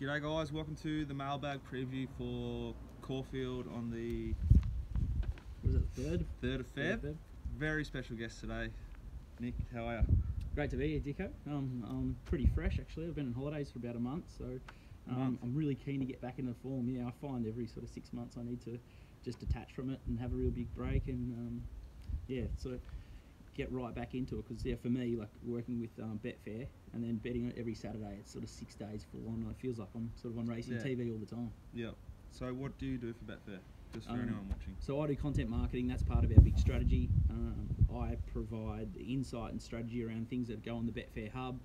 G'day guys, welcome to the mailbag preview for Caulfield on the Was it the 3rd? 3rd of Feb. Very special guest today. Nick, how are you? Great to be here, Dicko. I'm pretty fresh actually. I've been on holidays for about a month, so I'm really keen to get back into form. Yeah, I find every sort of 6 months I need to just detach from it and have a real big break and sort of get right back into it. Because for me, like working with Betfair and then betting every Saturday, it's sort of 6 days full on. It feels like I'm sort of on racing TV all the time. Yep. So what do you do for Betfair? Just for anyone watching. So I do content marketing. That's part of our big strategy. I provide the insight and strategy around things that go on the Betfair hub.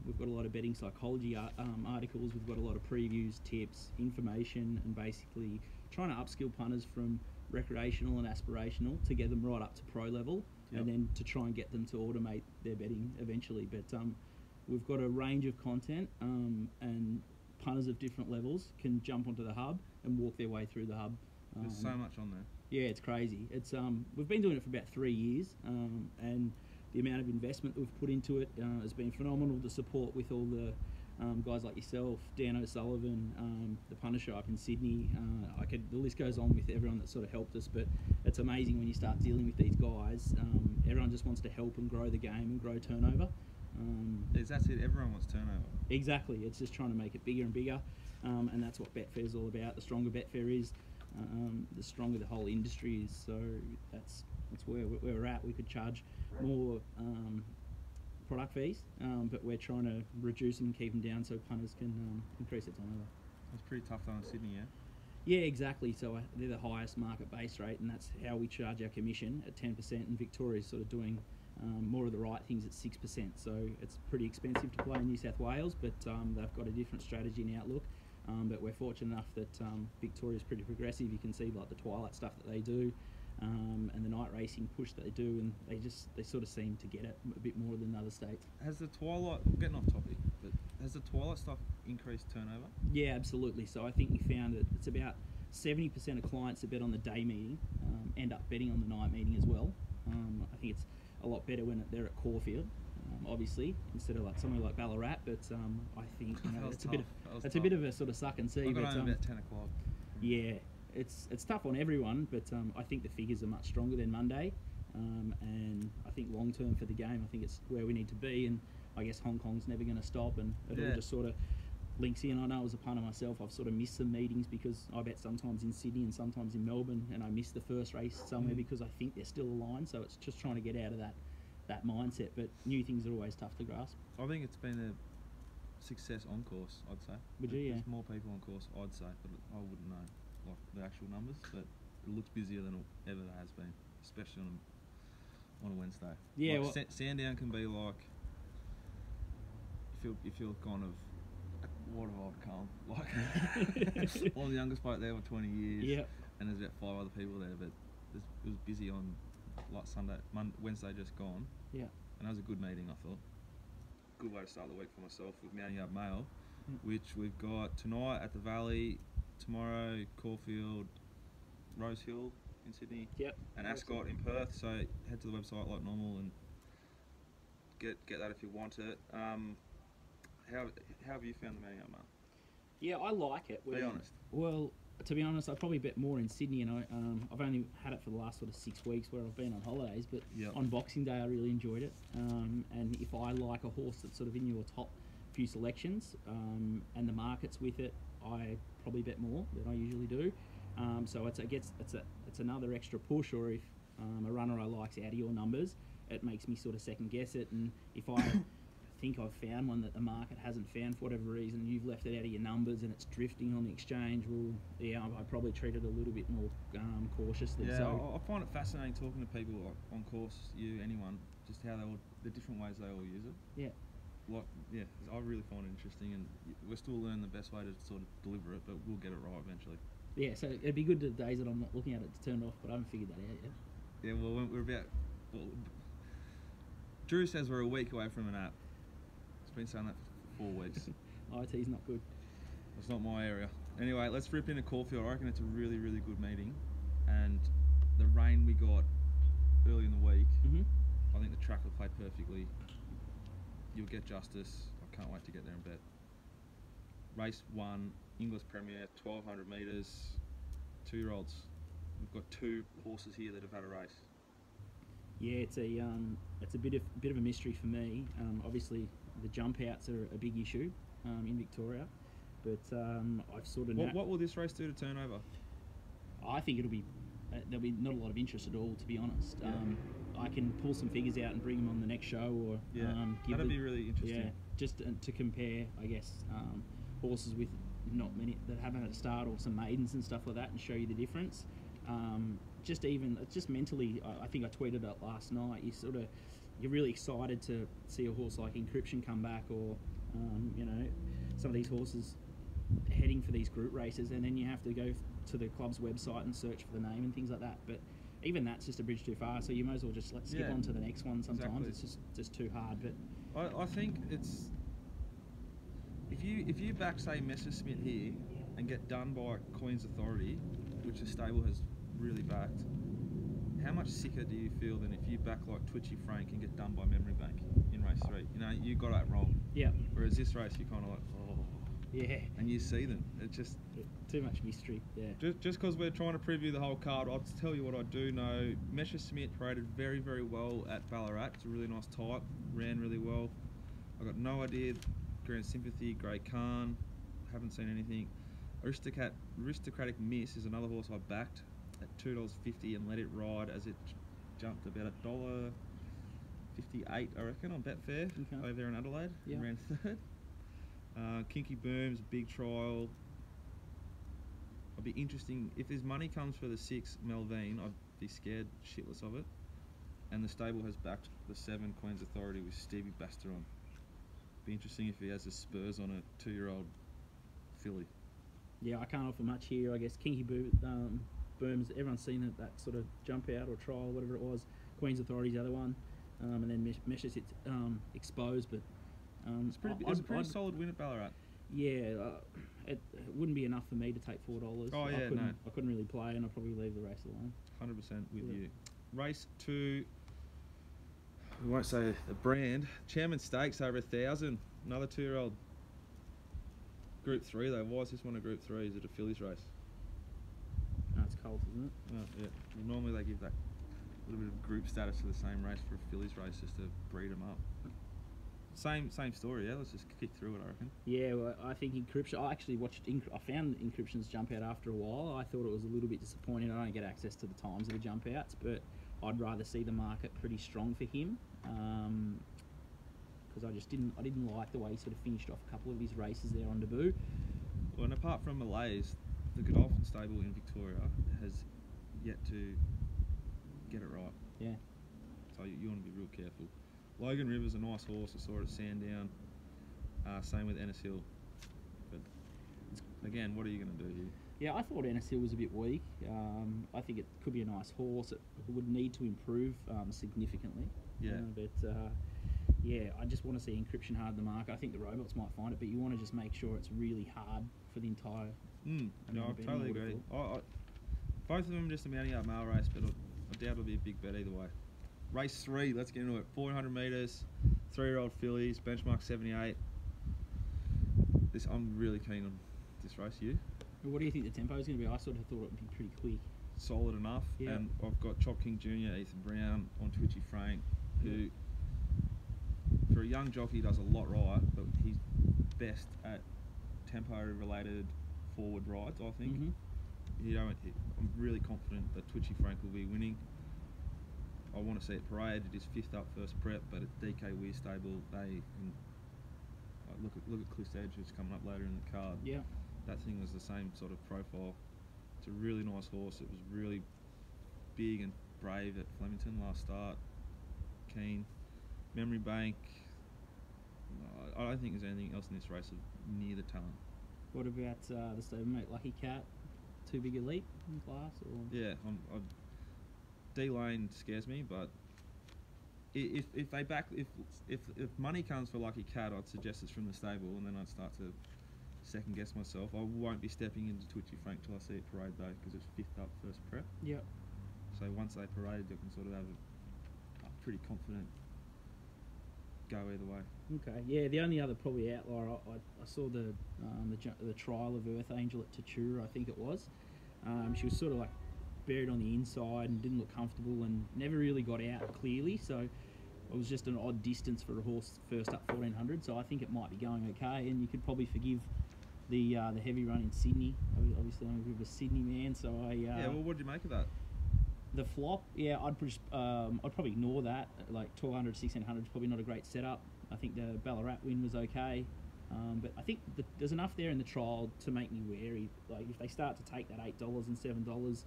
We've got a lot of betting psychology articles. We've got a lot of previews, tips, information, and basically trying to upskill punters from recreational and aspirational to get them right up to pro level, and then to try and get them to automate their betting eventually. But we've got a range of content, and punters of different levels can jump onto the hub and walk their way through the hub. There's so much on there. Yeah, it's crazy. It's we've been doing it for about 3 years, and the amount of investment that we've put into it has been phenomenal. The support with all the guys like yourself, Dan O'Sullivan, the Punter Show up in Sydney. The list goes on with everyone that sort of helped us, but it's amazing when you start dealing with these guys. Everyone just wants to help and grow the game and grow turnover. That's it, everyone wants turnover. Exactly, it's just trying to make it bigger and bigger, and that's what Betfair is all about. The stronger Betfair is, the stronger the whole industry is. So that's where we're at. We could charge more product fees, but we're trying to reduce them and keep them down so punters can increase their turnover. It's pretty tough though in Sydney, yeah? Yeah, exactly. So they're the highest market base rate, and that's how we charge our commission at 10%, and Victoria's sort of doing more of the right things at 6%. So it's pretty expensive to play in New South Wales, but they've got a different strategy and outlook. But we're fortunate enough that Victoria's pretty progressive. You can see like the twilight stuff that they do, and the night racing push that they do, and they sort of seem to get it a bit more than other states. Has the twilight, getting off topic, but has the twilight stuff increased turnover? Yeah, absolutely. So I think we found that it's about 70% of clients that bet on the day meeting end up betting on the night meeting as well. I think it's a lot better when they're at Caulfield, obviously, instead of like somewhere like Ballarat. But I think it's a bit of a sort of suck and see. I got home about 10 o'clock. Yeah, it's tough on everyone, but I think the figures are much stronger than Monday, and I think long term for the game, I think it's where we need to be. And I guess Hong Kong's never going to stop, and it all just sort of links in. I know as a punter myself, I've sort of missed some meetings because I bet sometimes in Sydney and sometimes in Melbourne, and I miss the first race somewhere because I think they're still aligned. So it's just trying to get out of that mindset. But new things are always tough to grasp. I think it's been a success on course, I'd say. Would you? Yeah. There's more people on course, I'd say, but I wouldn't know like the actual numbers. But it looks busier than ever it has been, especially on a Wednesday. Yeah. Like Sandown can be like you feel kind of. What have I become? Like, I'm the youngest bloke there for 20 years, and there's about 5 other people there, but it was busy on like Wednesday just gone, and that was a good meeting, I thought. Good way to start the week for myself with Mounting Up Mail, which we've got tonight at the Valley, tomorrow Caulfield, Rosehill in Sydney, and Ascot in Perth. So head to the website like normal and get that if you want it. How have you found the Mounting Up Mail? Yeah, I like it. Be honest. Well, to be honest, I probably bet more in Sydney, and I've only had it for the last sort of 6 weeks where I've been on holidays. But on Boxing Day, I really enjoyed it. And if I like a horse that's sort of in your top few selections, and the market's with it, I probably bet more than I usually do. So it's another extra push. Or if a runner I like's out of your numbers, it makes me sort of second guess it. And if I think I've found one that the market hasn't found for whatever reason, you've left it out of your numbers and it's drifting on the exchange, well, I probably treat it a little bit more cautiously. Yeah, so I find it fascinating talking to people like on course, anyone, just how the different ways they all use it. I really find it interesting, and we're still learning the best way to sort of deliver it, but we'll get it right eventually. Yeah, so it'd be good the days that I'm not looking at it to turn it off, but I haven't figured that out yet. Yeah, well, Drew says we're a week away from an app. Been saying that for 4 weeks. IT's not good. It's not my area. Anyway, let's rip into Caulfield. I reckon it's a really, really good meeting, and the rain we got early in the week, I think the track will play perfectly. You'll get justice. I can't wait to get there and bet. race 1, English Premier, 1200 metres, 2-year-olds. We've got 2 horses here that have had a race. Yeah, it's a bit of a mystery for me. Obviously, the jump outs are a big issue in Victoria, but I've sort of. What will this race do to turnover? I think there'll be not a lot of interest at all, to be honest. Yeah. I can pull some figures out and bring them on the next show, or that'd be really interesting. Yeah, just to compare, I guess, horses with not many that haven't had a start, or some maidens and stuff like that, and show you the difference. Just mentally, I think I tweeted it last night. You're really excited to see a horse like Encryption come back, or some of these horses heading for these group races, and then you have to go to the club's website and search for the name and things like that. But even that's just a bridge too far. So you might as well just skip on to the next one. Sometimes It's just too hard. But I think it's if you back, say, Messerschmitt here and get done by Queen's Authority, which the stable has really backed, how much sicker do you feel than if you back like Twitchy Frank and get done by Memory Bank in race 3? You got that wrong. Yeah. Whereas this race, you're kind of like, oh. Yeah. And you see them. It's just too much mystery. Yeah. Just because we're trying to preview the whole card, I'll tell you what I do know. Messerschmitt paraded very, very well at Ballarat. It's a really nice type. Ran really well. I got no idea. Grand Sympathy, Grey Khan. Haven't seen anything. Aristocratic Miss is another horse I backed at $2.50 and let it ride as it jumped about $1.58, I reckon, on Betfair over there in Adelaide. Yeah. Ran 3rd. Kinky Boom's a big trial. I'd be interesting if there's money comes for the 6 Melvine. I'd be scared shitless of it. And the stable has backed the 7 Queen's Authority with Stevie Basteron. Be interesting if he has the spurs on a 2-year-old filly. Yeah, I can't offer much here. I guess Kinky Boom's, everyone's seen that sort of jump out or trial, whatever it was. Queen's Authority's the other one, and then Meshes exposed, but it was a pretty solid win at Ballarat. Yeah, it wouldn't be enough for me to take $4. Oh yeah, I couldn't really play, and I'd probably leave the race alone. 100% with you. Race 2. We won't say the brand. Chairman Stakes over 1,000. Another 2-year-old. Group 3 though. Why is this one a Group 3? Is it a fillies race? No, it's Colt, isn't it? Oh yeah. Well, normally they give that little bit of group status to the same race for a fillies race just to breed them up. Same story, yeah. Let's just kick through it, I reckon. Yeah, well, I think Encryption. I actually watched. I found Encryption's jump out after a while. I thought it was a little bit disappointing. I don't get access to the times of the jump outs, but I'd rather see the market pretty strong for him, because I didn't like the way he sort of finished off a couple of his races there on debut. Well, and apart from Malays, the Godolphin stable in Victoria has yet to get it right. Yeah. So you want to be real careful. Logan River's a nice horse. I saw it at Sandown. Same with Ennis Hill. But again, what are you going to do here? Yeah, I thought Ennis Hill was a bit weak. I think it could be a nice horse. It would need to improve significantly. Yeah. Yeah, I just want to see Encryption hard the mark. I think the robots might find it, but you want to just make sure it's really hard for the entire. No, I totally agree. Both of them just a mounting up mile race, but I doubt it'll be a big bet either way. Race 3, let's get into it. 400 metres, 3-year-old fillies, benchmark 78. I'm really keen on this race. You? What do you think the tempo is going to be? I sort of thought it would be pretty quick. Solid enough. Yeah. And I've got Chop King Jr., Ethan Brown on Twitchy Frank, who, for a young jockey, does a lot right, but he's best at tempo-related forward rides, I think. I'm really confident that Twitchy Frank will be winning. I want to see it parade. It is 5th up first prep, but at DK Weir stable, they can look at Cliff's Edge, who's coming up later in the card. Yeah, that thing was the same sort of profile. It's a really nice horse. It was really big and brave at Flemington last start. Keen. Memory Bank. I don't think there's anything else in this race near the talent. What about the stablemate Lucky Cat? Too big a leap in class? Or? Yeah, D-Lane scares me, but if money comes for Lucky Cat, I'd suggest it's from the stable, and then I'd start to second guess myself. I won't be stepping into Twitchy Frank till I see it parade though, because it's 5th up first prep. Yep. So once they parade, you can sort of have a pretty confident go either way. Okay, yeah. The only other probably outlier, I saw the trial of Earth Angel at Tatura, I think it was. She was sort of like buried on the inside and didn't look comfortable and never really got out clearly. So it was just an odd distance for a horse first up 1400. So I think it might be going okay, and you could probably forgive the heavy run in Sydney. Obviously, I'm a bit of a Sydney man, so I. Yeah. Well, what did you make of that? The flop, yeah, I'd probably ignore that. Like 1200, 1600 is probably not a great setup. I think the Ballarat win was okay, but I think there's enough there in the trial to make me wary. Like if they start to take that $8 and $7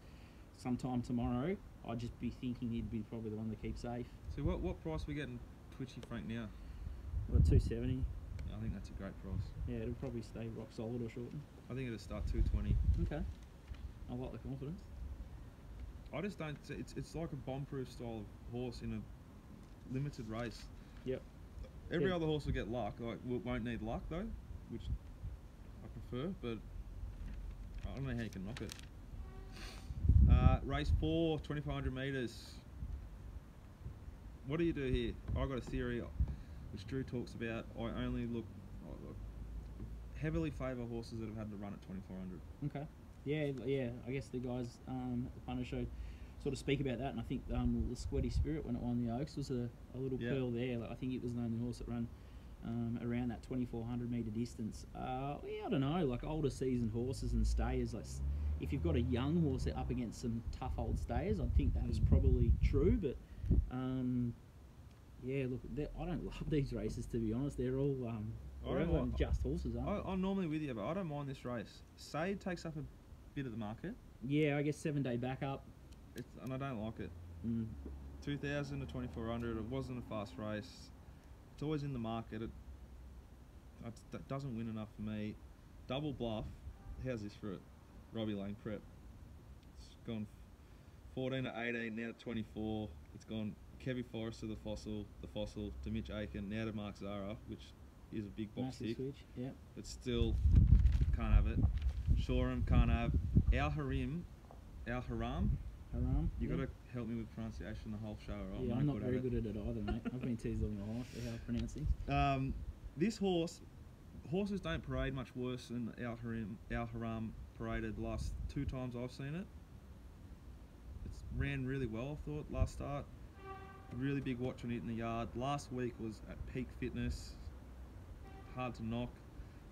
sometime tomorrow, I'd just be thinking he'd be probably the one to keep safe. So what price are we getting Twitchy Frank now? Well, 270. I think that's a great price. Yeah, it'll probably stay rock solid or shorten. I think it'll start 220. Okay, I like the confidence. I just don't. It's like a bomb-proof style of horse in a limited race. Yep. Every other horse will get luck. Like won't need luck though, which I prefer. But I don't know how you can knock it. Race 4, 2,500 metres. What do you do here? I've got a theory, which Drew talks about. I only heavily favour horses that have had to run at 2,400. Okay. Yeah. I guess the guys at the punter show sort of speak about that, and I think the Squetty Spirit when it won the Oaks was a little pearl there. Like, I think it was the only horse that ran around that 2,400 metre distance. I don't know. Like older seasoned horses and stayers, like if you've got a young horse up against some tough old stayers, I think that is probably true. But look, I don't love these races, to be honest. They're all just horses, aren't they? I'm normally with you, but I don't mind this race. Sade takes up a bit of the market. Yeah, I guess 7-day backup. And I don't like it. 2,000 to 2,400. It wasn't a fast race. It's always in the market. It doesn't win enough for me. Double Bluff. How's this for it? Robbie Lane Prep. It's gone 14 to 18, now to 24. It's gone Kevy Forrest to the Fossil to Mitch Aiken, now to Mark Zara, which is a big box tick. Yeah. But still can't have it. Shoreham can't have. Al Haram. You got to help me with pronunciation the whole show, right? Yeah, I'm not very good at it either, mate. I've been teased all my life for how I pronounce things. This horses don't parade much worse than Al Haram paraded the last 2 times I've seen it. It's ran really well, I thought, last start. Really big watch on it in the yard. Last week was at peak fitness. Hard to knock.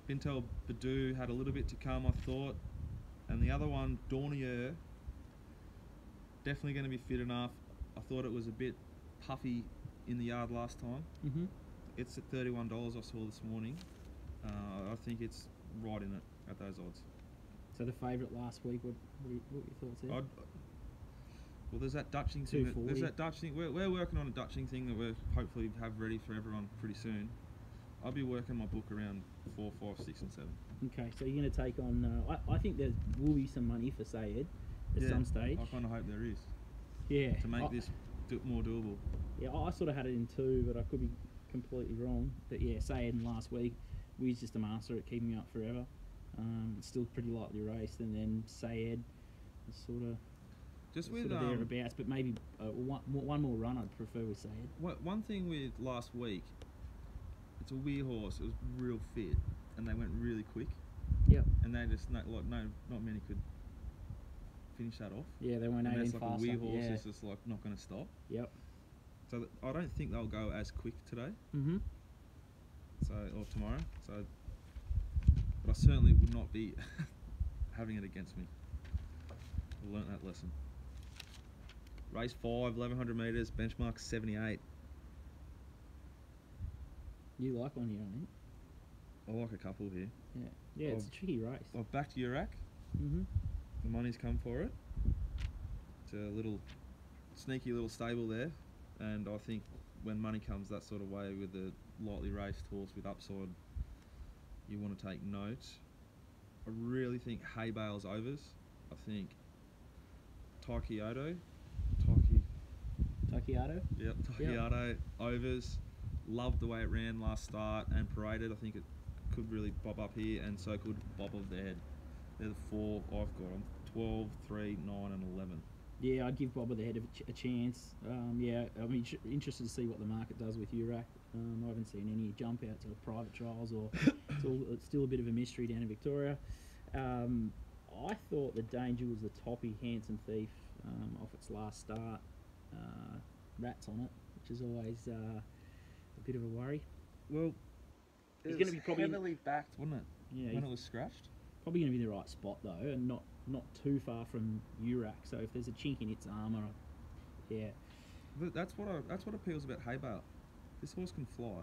Bintel Badu had a little bit to come, I thought. And the other one, Dornier, definitely going to be fit enough. I thought it was a bit puffy in the yard last time. It's at $31 I saw this morning. I think it's right in it at those odds. So the favourite last week, what were your thoughts there? Well, there's that Dutching thing. There's that Dutching. We're working on a Dutching thing that we'll hopefully have ready for everyone pretty soon. I'll be working my book around 4, 5, 6 and 7. Okay, so you're going to take on... I think there will be some money for Sayed at some stage. I kind of hope there is. Yeah. To make this more doable. Yeah, I sort of had it in 2, but I could be completely wrong. But yeah, Sayed in last week, We's just a master at keeping me up forever. Still pretty lightly raced, and then Sayed is sort of thereabouts, but maybe one more run I'd prefer with Sayed. One thing with last week, it's a weird horse. It was real fit, and they went really quick. Yep. And they just not many could finish that off. Yeah, they went 18 faster. Like a weird horse is just like not going to stop. Yep. So I don't think they'll go as quick today. Or tomorrow. But I certainly would not be having it against me. I learnt that lesson. Race 5, 1,100 metres, benchmark 78. You like one here, I think. I like a couple here. Yeah, it's a tricky race. I've backed Urak. The money's come for it. It's a little sneaky little stable there, and I think when money comes that sort of way with a lightly raced horse with upside, you want to take note. I really think Hay Bale's overs. I think Takiato. Yep, Takiato overs. Loved the way it ran last start and paraded. I think it could really bob up here, and so could Bob of the Head. They're the 4 I've got them. 12, 3, 9 and 11. Yeah, I'd give Bob of the Head a chance. I'm interested to see what the market does with Urak. I haven't seen any jump outs or private trials, or it's still a bit of a mystery down in Victoria. I thought the danger was the Toppy Handsome Thief off its last start. Rats on it, which is always a bit of a worry. Well, it's going to be probably heavily backed, wasn't it? Yeah, when it was scratched. Probably going to be the right spot though, and not too far from Urac. So if there's a chink in its armour, yeah. But that's what appeals about Hay Bale. This horse can fly.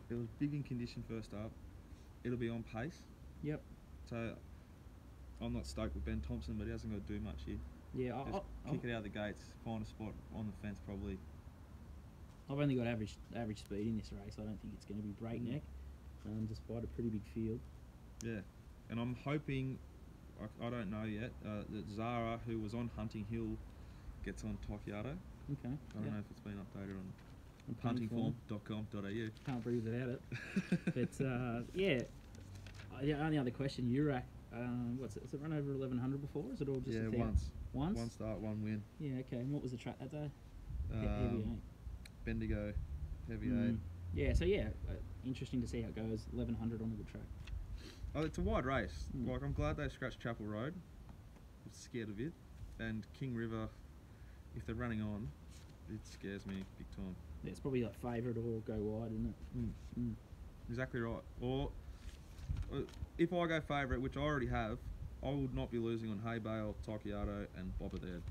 It was big in condition first up. It'll be on pace. Yep. So I'm not stoked with Ben Thompson, but he hasn't got to do much here. Yeah, kick it out of the gates, find a spot on the fence probably. I've only got average speed in this race. I don't think it's going to be breakneck, despite a pretty big field. Yeah, and I'm hoping, I don't know yet, that Zara, who was on Hunting Hill, gets on Tocchiato. Okay. I don't know if it's been updated on huntingform.com.au. Can't breathe without it. But yeah, only other question, Urac. What's it? Has it run over 1100 before? Is it all just once? Once? One start, one win. Yeah, okay. And what was the track that day? Heavy 8. Bendigo, Heavy 8. Yeah, so yeah, interesting to see how it goes. 1100 on a good track. Oh, it's a wide race. Like, I'm glad they scratched Chapel Road. I was scared of it. And King River, if they're running on, it scares me big time. Yeah, it's probably like favourite or go wide, isn't it? Exactly right. Or if I go favourite, which I already have, I would not be losing on Hay Bale, Tocchiato and Bobadad.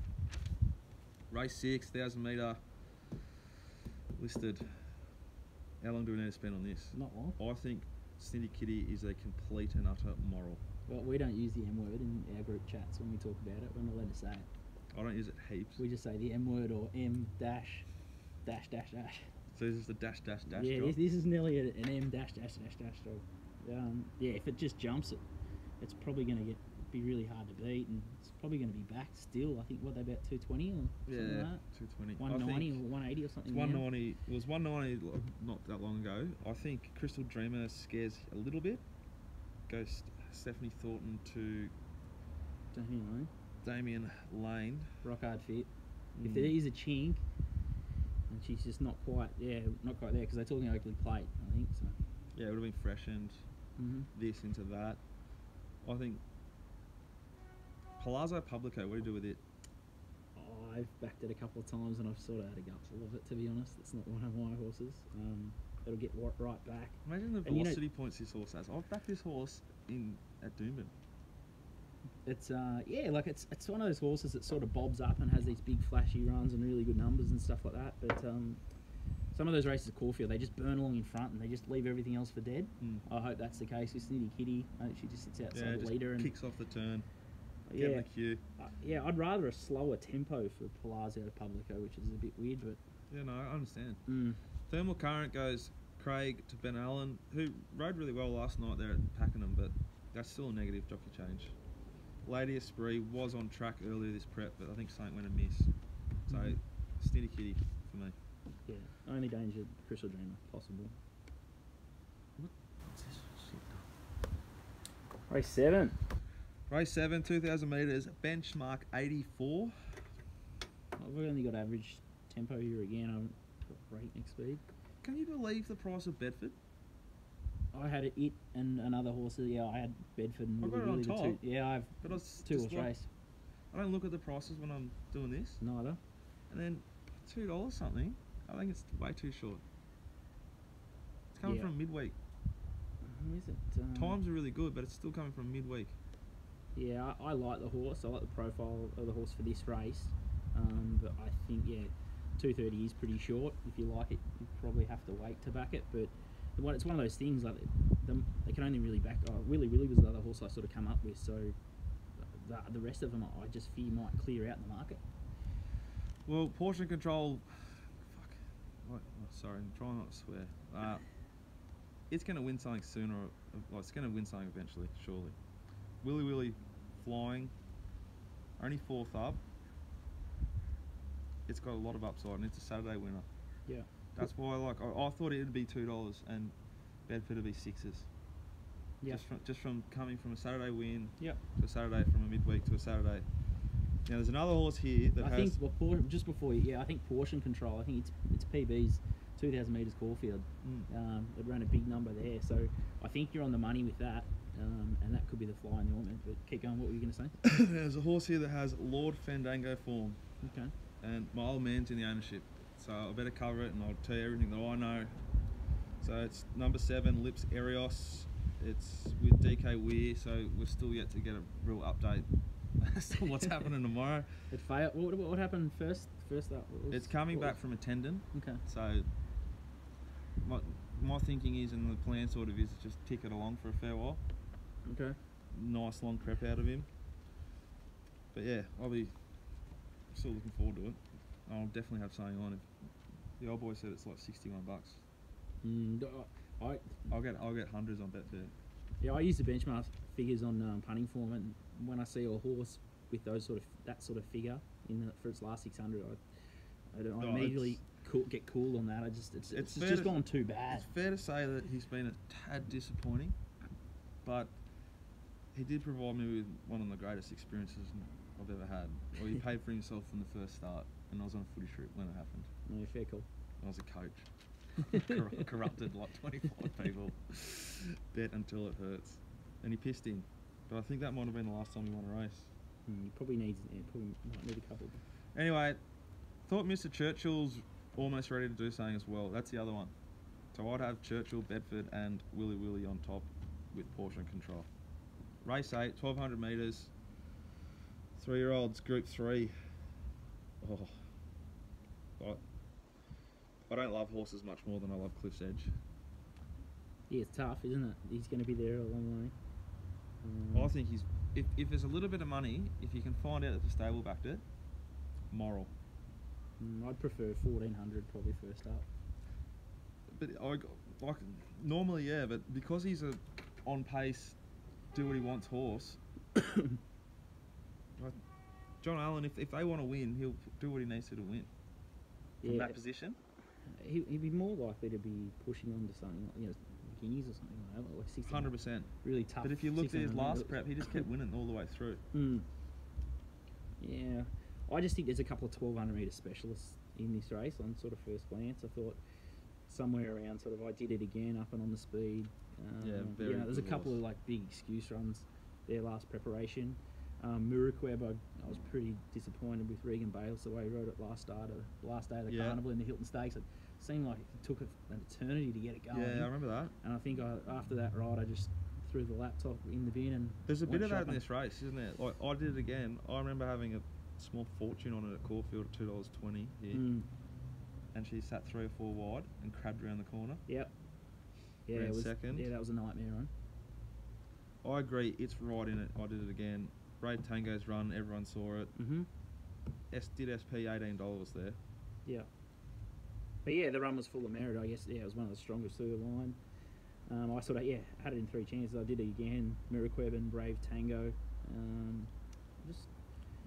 Race 6, 1,000 metre, listed. How long do we need to spend on this? Not long. I think Stinty Kitty is a complete and utter moral. Well, we don't use the M word in our group chats when we talk about it. We're not allowed to say it. I don't use it heaps. We just say the M word or M dash dash dash dash. So this is the dash dash dash yeah, job? this is nearly an M dash dash dash dash job. Yeah, if it just jumps it, it's probably going to be really hard to beat, and it's probably going to be back still. I think what they about 220 or something like that. 220. 190 or 180 or something. 190. It was 190 not that long ago. I think Crystal Dreamer scares a little bit. Goes Stephanie Thornton to Damien Lane. Rock hard fit. If there is a chink, and she's just not quite there, because they're talking Oakley Plate, I think. So. Yeah, it would have been freshened this into that. I think Palazzo Publico, what do you do with it? I've backed it a couple of times and I've sort of had a gutful of it, to be honest. It's not one of my horses. It'll get right back. Imagine the velocity points this horse has. I've backed this horse at Doomben. It's yeah, like it's one of those horses that sort of bobs up and has these big flashy runs and really good numbers and stuff like that. But some of those races at Caulfield, they just burn along in front and they just leave everything else for dead. I hope that's the case with Snitty Kitty. I think she just sits outside the leader and kicks off the turn. Get in the queue. Yeah, I'd rather a slower tempo for Palazzo to Publico, which is a bit weird, but yeah, no, I understand. Thermal Current goes Craig to Ben Allen, who rode really well last night there at Pakenham, but that's still a negative jockey change. Lady Esprit was on track earlier this prep, but I think something went amiss. So, Snitty Kitty for me. Yeah, only danger, Crystal Dreamer, possible. What's this shit? Race 7. Race 7, 2,000 metres, benchmark 84. I've only got average tempo here again. I haven't got breakneck speed. Can you believe the price of Bedford? I had it and another horse. Yeah, I had Bedford and I've got it on top. Yeah, I've two horse race. I don't look at the prices when I'm doing this. Neither. And then $2 something. I think it's way too short. It's coming from midweek. Is it? Times are really good, but it's still coming from midweek. Yeah, I like the horse. I like the profile of the horse for this race. But I think, 230 is pretty short. If you like it, you probably have to wait to back it. But it's one of those things, like they can only really back. Willy was the other horse I sort of come up with. So the rest of them, I just fear might clear out in the market. Well, portion control. Sorry, I'm trying not to swear. It's going to win something sooner. It's going to win something eventually, surely. Willy flying, only 4th up. It's got a lot of upside, and it's a Saturday winner. Yeah. That's why, I thought it'd be $2, and Bedford would be 6s. Yeah. Just from coming from a Saturday win to a Saturday, from a midweek to a Saturday. Now there's another horse here that I think just before I think portion control. I think its PB's 2,000 metres Caulfield. It ran a big number there, so I think you're on the money with that, and that could be the fly in the ointment. But keep going. What were you going to say? There's a horse here that has Lord Fandango form. Okay. And my old man's in the ownership, so I better cover it, and I'll tell you everything that I know. So it's number 7, Lips Erios. It's with DK Weir, so we're still yet to get a real update as to what's happening tomorrow. It failed. What happened first? Up. It's coming back from a tendon. Okay. So my thinking is, and the plan sort of is, just tick it along for a fair while. Okay. Nice long prep out of him. But yeah, I'll be still looking forward to it. I'll definitely have something on it. The old boy said it's like $61. I'll get hundreds on Betfair. Yeah, I use the benchmark figures on punting form, and when I see a horse with that sort of figure for its last 600, I immediately get cool on that. It's just gone too bad. It's fair to say that he's been a tad disappointing, but he did provide me with one of the greatest experiences I've ever had. Well, he paid for himself from the first start, and I was on a footy trip when it happened. Yeah, fair call. I was a coach. Corrupted like 25 people. Bet until it hurts. And he pissed in. But I think that might have been the last time he won a race. He probably might need a couple. Anyway, thought Mr. Churchill's almost ready to do something as well. That's the other one. So I'd have Churchill, Bedford and Willy Willy on top with portion control. Race 8, 1,200 metres. 3-year-olds, Group 3. I don't love horses much more than I love Cliff's Edge. Yeah, it's tough, isn't it? He's going to be there a long way. I think if there's a little bit of money, if you can find out that the stable backed it, moral. I'd prefer 1,400 probably first up. But normally, yeah, but because he's a on pace, do what he wants horse. John Allen, if they want to win, he'll do what he needs to win. From that position. He'd be more likely to be pushing on to something like, guineas or something like that. Like 100%. Really tough. But if you looked at his last prep, he just kept winning all the way through. Yeah. I just think there's a couple of 1,200 metre specialists in this race on sort of first glance. I thought somewhere around sort of I did it again up and on the speed. There's a couple of like big excuse runs there last preparation. Miraqueb, I was pretty disappointed with Regan Bales the way he rode it last day of the carnival in the Hilton Stakes. It seemed like it took an eternity to get it going. Yeah, I remember that. And I think after that ride, I just threw the laptop in the bin and there's a bit of that in this race, isn't there? Like I did it again. I remember having a small fortune on it at Caulfield at $2.20 here, and she sat 3 or 4 wide and crabbed around the corner. Yep. Yeah, it was second. Yeah, that was a nightmare run. I agree. It's right in it. I did it again. Brave Tango's run, everyone saw it. Did SP $18 there. Yeah. But yeah, the run was full of merit, I guess. Yeah, it was one of the strongest through the line. I sort of, had it in 3 chances. I did it again. Miraqueb and Brave Tango.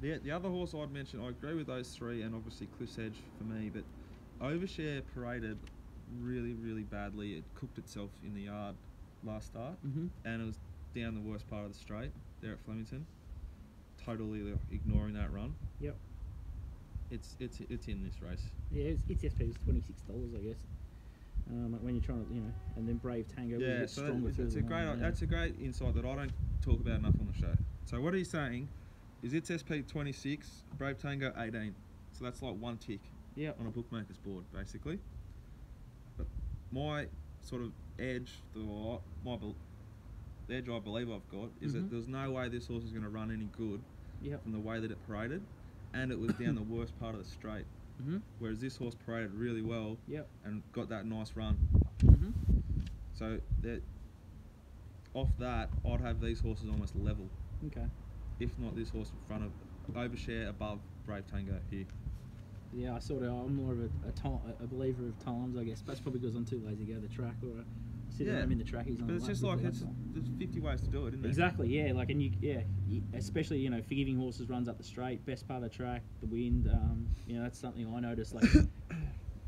The other horse I'd mention, I agree with those 3, and obviously Cliff's Edge for me, but Overshare paraded really, really badly. It cooked itself in the yard last start, and it was down the worst part of the straight there at Flemington. Totally ignoring that run. Yep. It's in this race. Yeah, its SP was $26, I guess. When you're trying to, and then Brave Tango. Yeah, so that's a great insight that I don't talk about enough on the show. So what he's saying is its SP 26, Brave Tango 18. So that's like 1 tick on a bookmaker's board, basically. But my sort of edge, the edge I believe I've got, is that there's no way this horse is going to run any good from the way that it paraded, and it was down the worst part of the straight. Whereas this horse paraded really well and got that nice run. So off that, I'd have these horses almost level. Okay. If not this horse in front of Overshare, above Brave Tango here. Yeah, I'm more of a believer of times, I guess. That's probably because I'm too lazy to go to the track, or sit around in the trackies. But it's just like there's 50 ways to do it, isn't there? Exactly. Yeah. Like, and especially for giving horses runs up the straight, best part of the track, the wind. That's something I noticed. Like,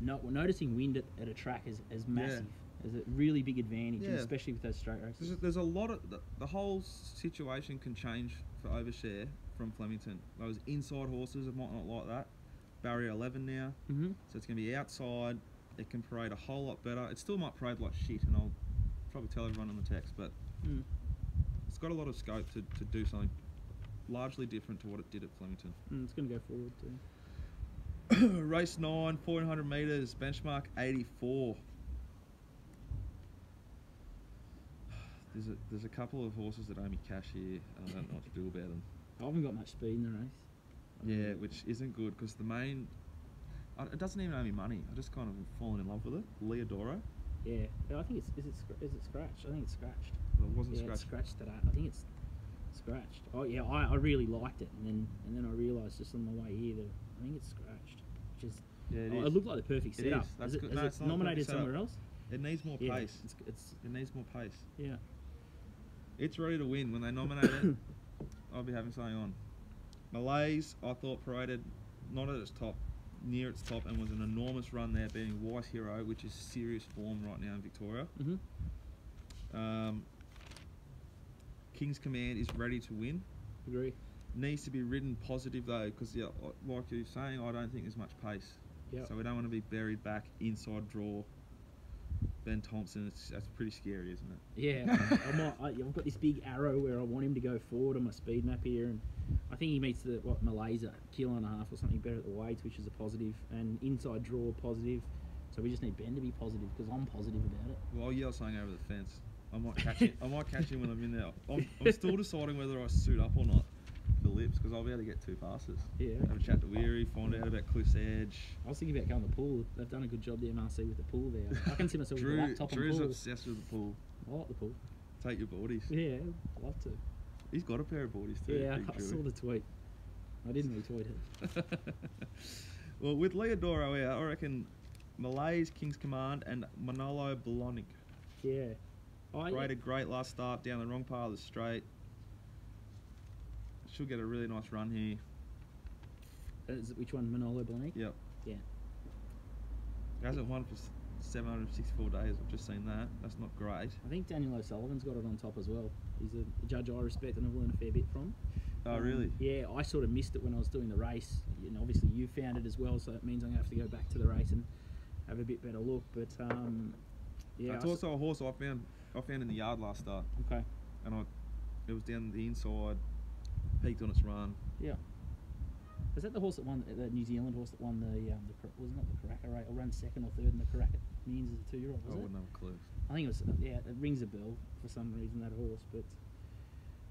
noticing wind at a track is massive. Is a really big advantage, especially with those straight races. There's a lot of the whole situation can change for Overshare from Flemington. Those inside horses might not like that. Barrier 11 now, so it's going to be outside. It can parade a whole lot better. It still might parade like shit, and I'll probably tell everyone on the text, but it's got a lot of scope to do something largely different to what it did at Flemington. It's going to go forward too. Race 9, 1400 metres, benchmark 84. There's a couple of horses that owe me cash here, and I don't know what to do about them. I haven't got much speed in the race. Yeah, which isn't good because the main... it doesn't even owe me money. I just kind of fallen in love with it. Leodoro. Yeah, I think is it scratched? I think it's scratched. Well, it wasn't scratched. It's scratched today. I think it's scratched. Oh yeah, I really liked it, and then I realised just on the way here that I think it's scratched. Which is it looked like the perfect setup. That's good. Is it nominated somewhere else? It needs more pace. It needs more pace. Yeah. It's ready to win. When they nominate it, I'll be having something on. Malays, I thought paraded not at its top, near its top, and was an enormous run there, beating White Hero, which is serious form right now in Victoria. King's Command is ready to win. Agree. Needs to be ridden positive though, because like you're saying, I don't think there's much pace. Yep. So we don't want to be buried back inside draw. Ben Thompson, that's pretty scary, isn't it? Yeah, I've got this big arrow where I want him to go forward on my speed map here, and I think he meets the Malaysia kilo and a half or something better at the weights, which is a positive, and inside draw positive. So we just need Ben to be positive because I'm positive about it. Well, I'll yell something over the fence. I might catch him when I'm in there. I'm still deciding whether I suit up or not for Lips because I'll be able to get two passes. Yeah. Have a chat to Weary, find out about Cliff's Edge. I was thinking about going to the pool. They've done a good job, the MRC, with the pool there. I can see myself with the laptop Drew's and pool. obsessed with the pool. I like the pool. Take your boardies. Yeah, I'd love to. He's got a pair of boardies too. Yeah, I saw the tweet. I didn't retweet it. Well, with Leodoro out, I reckon Malays, King's Command, and Manolo Blahnik. Yeah. Rated great last start down the wrong part of the straight. She'll get a really nice run here. Is it which one? Manolo Blahnik? Yep. Yeah. He hasn't won for 764 days. I've just seen that. That's not great. I think Daniel O'Sullivan's got it on top as well. He's a judge I respect and I've learned a fair bit from. Oh, really? Yeah, I sort of missed it when I was doing the race. And obviously you found it as well, so it means I'm going to have to go back to the race and have a bit better look. But yeah, it's also a horse I found in the yard last start. Okay. And it was down the inside, peaked on its run. Yeah. Is that the horse that won, the New Zealand horse that won wasn't it the Karaka rate, or ran second or third in the Karaka means as a 2-year-old, was it? I wouldn't have a clue. I think it was, yeah, it rings a bell for some reason, that horse, but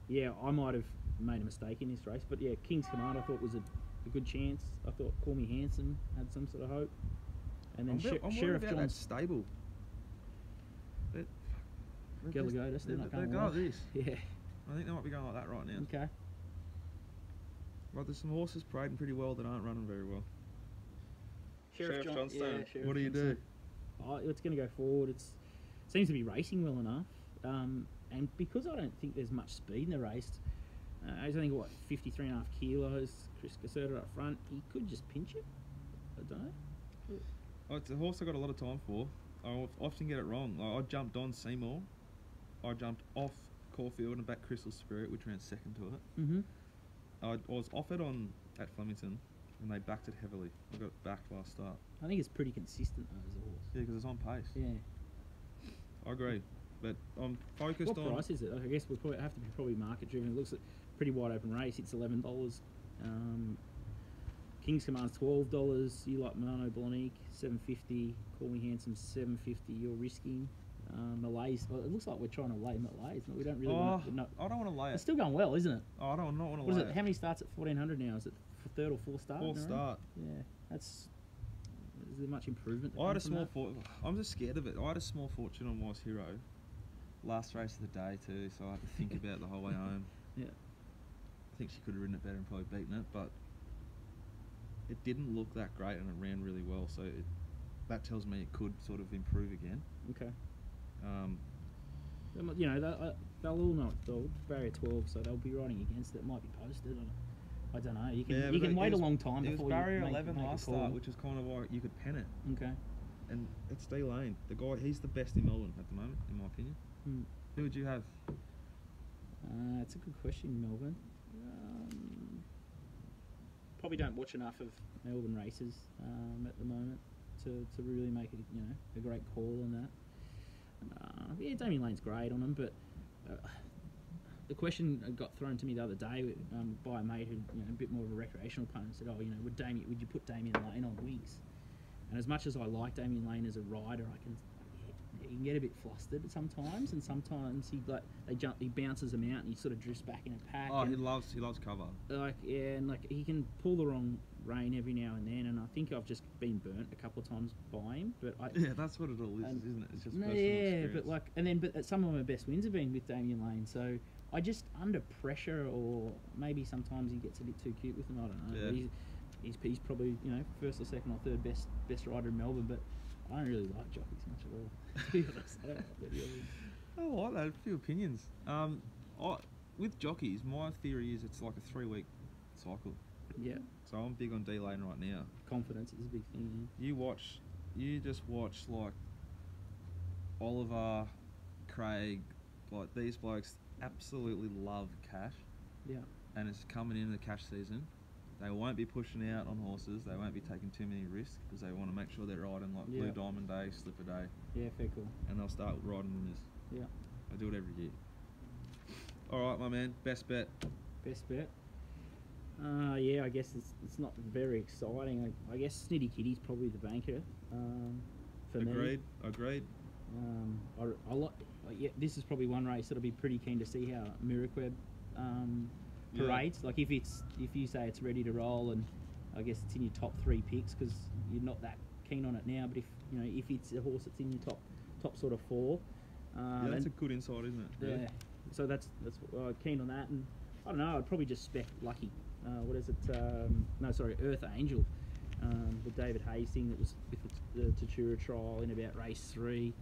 yeah, I might have made a mistake in this race, but yeah, King's Command I thought was a good chance. I thought Call Me Handsome had some sort of hope. And then Sheriff John's that stable. Galagotis, they're not going well. well. This. Yeah. I think they might be going like that right now. Okay. Right, there's some horses parading pretty well that aren't running very well. Sheriff Johnstone. Yeah, what do you do? Oh, it's going to go forward. It seems to be racing well enough. And because I don't think there's much speed in the race, he's only got 53.5 kilos. Chris Caserta up front. He could just pinch it. I don't know. Oh, it's a horse I've got a lot of time for. I often get it wrong. I jumped on Seymour. I jumped off Caulfield and back Crystal Spirit, which ran second to it. Mm-hmm. I was offered on at Flemington, and they backed it heavily. I got it backed last start. I think it's pretty consistent though as a horse. Yeah, because it's on pace. Yeah. I agree, but I'm focused on... What price is it? I guess we'll probably have to be market driven. It looks like a pretty wide open race. It's $11. King's Command's $12. You like Mano Blahnik, $7.50. Call Me Handsome, $7.50. You're risking. Malays. Well, it looks like we're trying to lay Malays, but we don't really want to. No. I don't want to lay it. It's still going well, isn't it? I don't want to lay it. What is it? How many starts at 1400 now? Is it third or fourth start? Fourth start. Yeah, is there much improvement? I'm just scared of it. I had a small fortune on Wise Hero last race of the day too, so I had to think about it the whole way home. Yeah. I think she could have ridden it better and probably beaten it, but it didn't look that great and it ran really well, so that tells me it could sort of improve again. Okay. You know, they'll all know they'll barrier 12, so they'll be riding against it. It might be posted. I don't know. You can wait a long time before you barrier make 11 make last a call. start, which is kind of why you could pen it. Okay. And it's D Lane. The guy, he's the best in Melbourne at the moment, in my opinion. Who would you have? It's a good question, Melbourne. Probably don't watch enough of Melbourne races at the moment to really make it, a great call on that. Yeah, Damien Lane's great on him, but the question got thrown to me the other day by a mate who, a bit more of a recreational punter, said, "Oh, would you put Damien Lane on Wigs?" And as much as I like Damien Lane as a rider, he can get a bit flustered sometimes, and sometimes he bounces them out, and he sort of drifts back in a pack. Oh, he loves cover. And he can pull the wrong rein every now and then, and I think I've just been burnt a couple of times by him. But that's what it all is, isn't it? It's just personal experience. but some of my best wins have been with Damien Lane, so I just under pressure, or maybe sometimes he gets a bit too cute with them. I don't know. Yeah. But he's probably first or second or third best rider in Melbourne, but I don't really like jockeys much at all. To be honest, I don't like that. I like that. A few opinions. With jockeys, my theory is it's like a 3-week cycle. Yeah. So I'm big on D-Lane right now. Confidence is a big thing. Yeah. You just watch like Oliver, Craig, like these blokes absolutely love cash. Yeah. And it's coming into the cash season. They won't be pushing out on horses. They won't be taking too many risks because they want to make sure they're riding like Blue Diamond Day, Slipper Day. Yeah, fair call. And they'll start riding winners. Yeah. I do it every year. All right, my man. Best bet. Best bet. Yeah, I guess it's not very exciting. I guess Snitty Kitty's probably the banker. For me. Agreed. I like. Yeah, this is probably one race that I'll be pretty keen to see how Miraqueb parades. Like if you say it's ready to roll, and I guess it's in your top 3 picks because you're not that keen on it now. But if it's a horse that's in your top sort of 4, that's a good insight, isn't it? Yeah. So that's keen on that, and I don't know. I'd probably just spec Lucky. What is it? Earth Angel. The David Hayes thing that was with the Tatura trial in about race 3.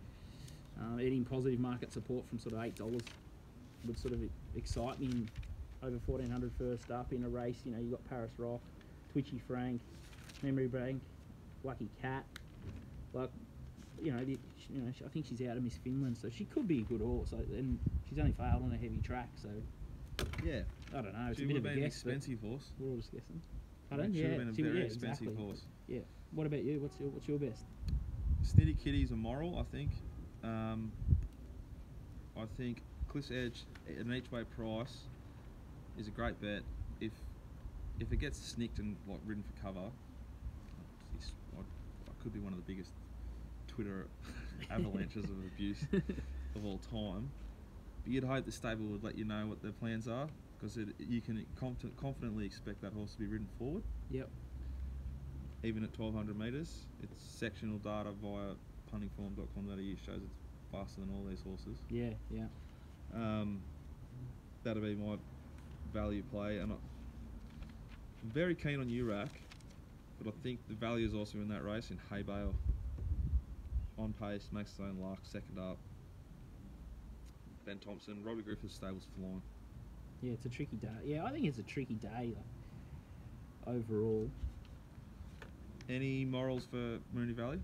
Eating positive market support from sort of $8 would sort of excite me. And over 1400 first up in a race, you got Paris Rock, Twitchy Frank, Memory Bank, Lucky Cat. Like, I think she's out of Miss Finland, so she could be a good horse. And she's only failed on a heavy track, so yeah, I don't know. It's she a bit of a been guess. An expensive horse. We're all just guessing. Pardon? Should have been a very expensive horse. Yeah. What about you? What's your best? Snitty Kitty's a moral, I think. I think Cliff's Edge at an each way price is a great bet. If it gets snicked and like ridden for cover, I could be one of the biggest Twitter avalanches of abuse of all time. But you'd hope the stable would let you know what their plans are, because you can confidently expect that horse to be ridden forward. Yep. Even at 1200 metres, its sectional data via puntingform.com.au shows it's faster than all these horses. Yeah. That'll be my value play, and I'm very keen on URAC, but I think the value is also in that race in Hay Bale. On pace, makes his own luck, second up. Ben Thompson, Robbie Griffith's stable's flying. Yeah, it's a tricky day. Yeah, I think it's a tricky day overall. Any morals for Moonee Valley?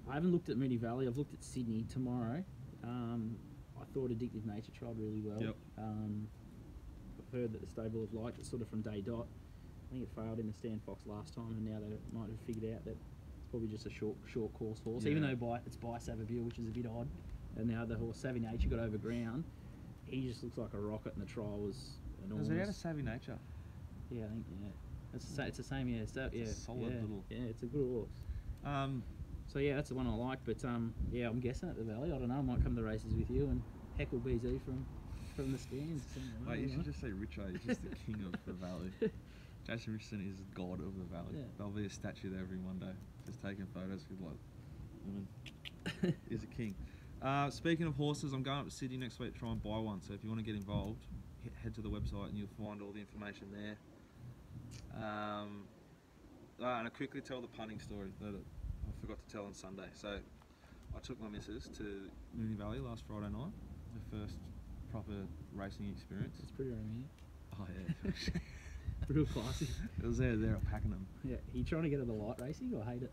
I haven't looked at Moonee Valley. I've looked at Sydney tomorrow. I thought Addictive Nature trialled really well. Yep. I've heard that the stable have liked it sort of from day dot. I think it failed in the Stan Fox last time, and now they might have figured out that it's probably just a short course horse. Yeah. Even though it's by Savabeel, which is a bit odd. And the other horse, Savvy Nature, got over ground. He just looks like a rocket, and the trial was enormous. Was it out of Savvy Nature? Yeah, I think, It's the same, yeah. It's a solid little... Yeah, it's a good horse. So, yeah, that's the one I like. But, yeah, I'm guessing at the Valley. I don't know. I might come to the races with you and heckle BZ from the stands. Wait, you should just say Richo. He's just the king of the Valley. Jason Richardson is the god of the Valley. Yeah. There'll be a statue there every Monday, just taking photos with, like, women. He's a king. Speaking of horses, I'm going up to Sydney next week to try and buy one. So if you want to get involved, head to the website and you'll find all the information there. And I quickly tell the punting story that I forgot to tell on Sunday. So I took my missus to Moonee Valley last Friday night, the first proper racing experience. It's pretty romantic. Oh yeah. Real classy. It was there at Pakenham. Yeah. Are you trying to get her the light racing or hate it?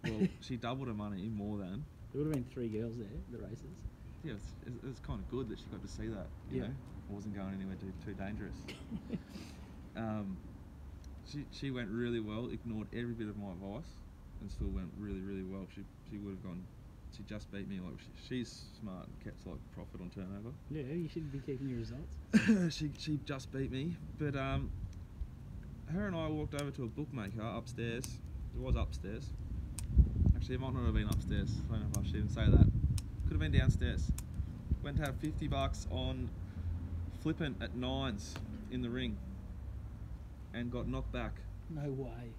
Well, she doubled her money more than. There would have been 3 girls there at the races. Yeah, it was kind of good that she got to see that. You know, it wasn't going anywhere too dangerous. She went really well, ignored every bit of my advice, and still went really, really well. She would have gone. She just beat me. Like she's smart and kept like profit on turnover. Yeah, you should be keeping your results. she just beat me, but her and I walked over to a bookmaker upstairs. It was upstairs. Actually, it might not have been upstairs. I don't know if I should even say that. Could have been downstairs. Went to have $50 on flippant at 9s in the ring, and got knocked back. No way.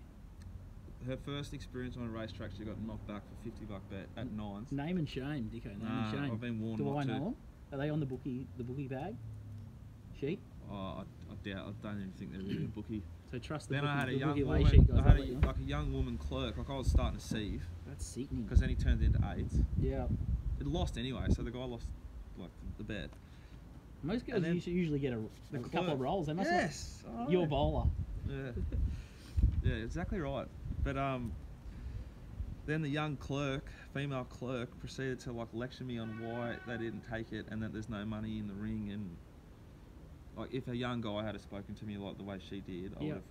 Her first experience on a racetrack, she got knocked back for $50 bet at 9s. Name and shame, Dicko. Name and shame. I've been warned. Do I know them? Are they on the bookie bag sheet? Oh, I doubt. I don't even think they're really a bookie. So trust the then bookie, I had a the young bookie woman. sheet guys. I had like a young woman clerk. Like I was starting to sieve. That's sickening. Because then he turned into 8s. Yeah. It lost anyway, so the guy lost like the bet. Most girls usually get a couple of rolls. They must. Yes. Not. You're a bowler. Yeah. Yeah, exactly right. But then the young clerk, female clerk, proceeded to like lecture me on why they didn't take it and that there's no money in the ring, and like if a young guy had spoken to me like the way she did, I would have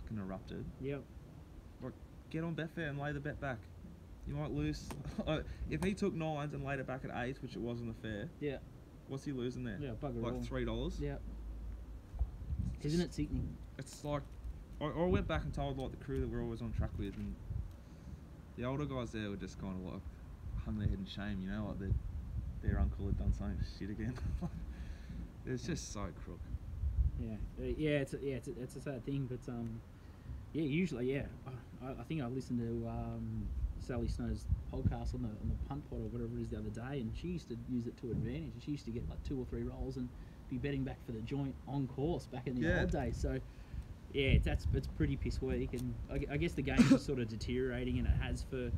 fucking erupted. Yep. Like get on Betfair and lay the bet back. You might lose. If he took 9s and laid it back at 8s, which it was on the fair. Yeah. What's he losing there? Yeah, bugger like all. $3. Yeah. Isn't it sickening? It's like I went back and told like the crew that we're always on track with, and the older guys there were just kind of like hung their head in shame, you know, like their uncle had done something shit again. It's just so crook. Yeah, it's a sad thing, but yeah, usually I think I listened to Sally Snow's podcast on the punt pot or whatever it is the other day, and she used to use it to advantage. She used to get like 2 or 3 rolls and be betting back for the joint on course back in the old days. So yeah, it's pretty piss weak, and I guess the game is sort of deteriorating, and it has for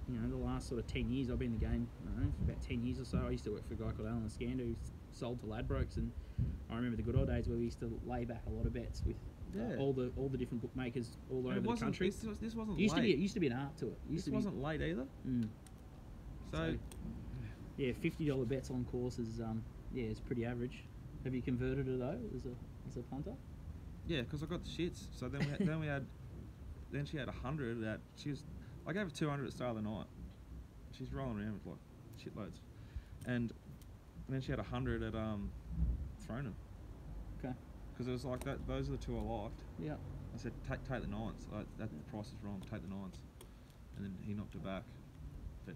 the last sort of 10 years. I've been in the game, I don't know, for about 10 years or so. I used to work for a guy called Alan Scando who sold to Ladbrokes, and I remember the good old days where we used to lay back a lot of bets with all the different bookmakers all over the country. This wasn't late. It used to be an art to it. This wasn't late either. So yeah, $50 bets on courses. It's pretty average. Have you converted her though as a punter? Yeah, because I got the shits. So then then she had 100 that I gave her 200 at the start of the night. She's rolling around with like shitloads, and then she had 100 at Thronen. Okay. Because it was like that. Those are the 2 I liked. Yeah. I said take the 9s. That price is wrong. Take the 9s, and then he knocked her back. But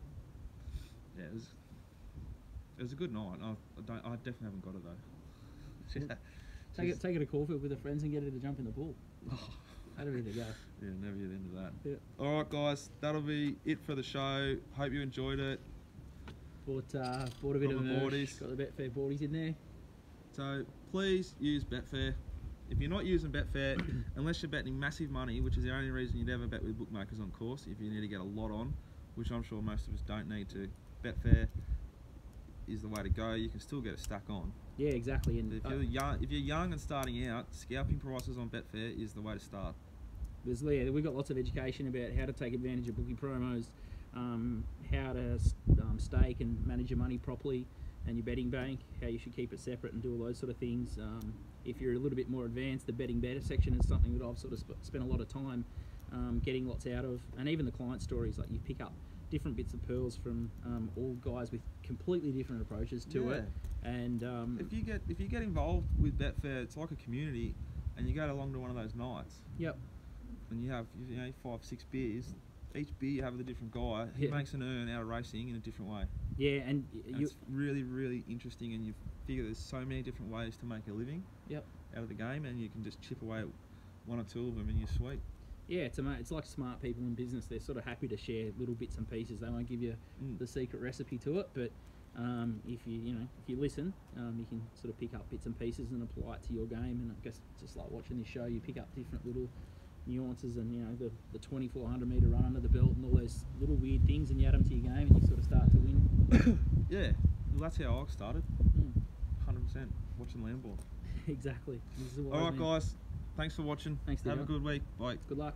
yeah, it was a good night. I definitely haven't got it though. Yeah. Take it to Caulfield with her friends and get her to jump in the pool. That'll be the go. Yeah, never get into that. Yeah. All right, guys, that'll be it for the show. Hope you enjoyed it. Bought a bit of merch. Got the Betfair boardies in there. So please use Betfair. If you're not using Betfair, unless you're betting massive money, which is the only reason you'd ever bet with bookmakers on course, if you need to get a lot on, which I'm sure most of us don't need to, Betfair is the way to go. You can still get a stack on. Yeah, exactly. And if you're young and starting out, scalping prices on Betfair is the way to start. We've got lots of education about how to take advantage of bookie promos, how to stake and manage your money properly, and your betting bank, how you should keep it separate and do all those sort of things. If you're a little bit more advanced, the betting better section is something that I've sort of spent a lot of time getting lots out of, and even the client stories, like you pick up different bits of pearls from all guys with completely different approaches to it. And if you get involved with Betfair, it's like a community, and you go along to one of those nights. Yep. And you have 5-6 beers. Each beer you have with a different guy. He makes an earn out of racing in a different way. Yeah, and it's really, really interesting, and you figure there's so many different ways to make a living. Yep. Out of the game, and you can just chip away at 1 or 2 of them, and you're sweet. Yeah, it's like smart people in business. They're sort of happy to share little bits and pieces. They won't give you the secret recipe to it, but if you listen, you can sort of pick up bits and pieces and apply it to your game. And I guess just like watching this show, you pick up different little nuances, and the 2,400 metre run under the belt and all those little weird things, and you add them to your game, and you sort of start to win. Yeah, well, that's how I started. 100% watching Landball. Exactly. All right, guys. Thanks for watching. Thanks, Dino. Have a good week. Bye. Good luck.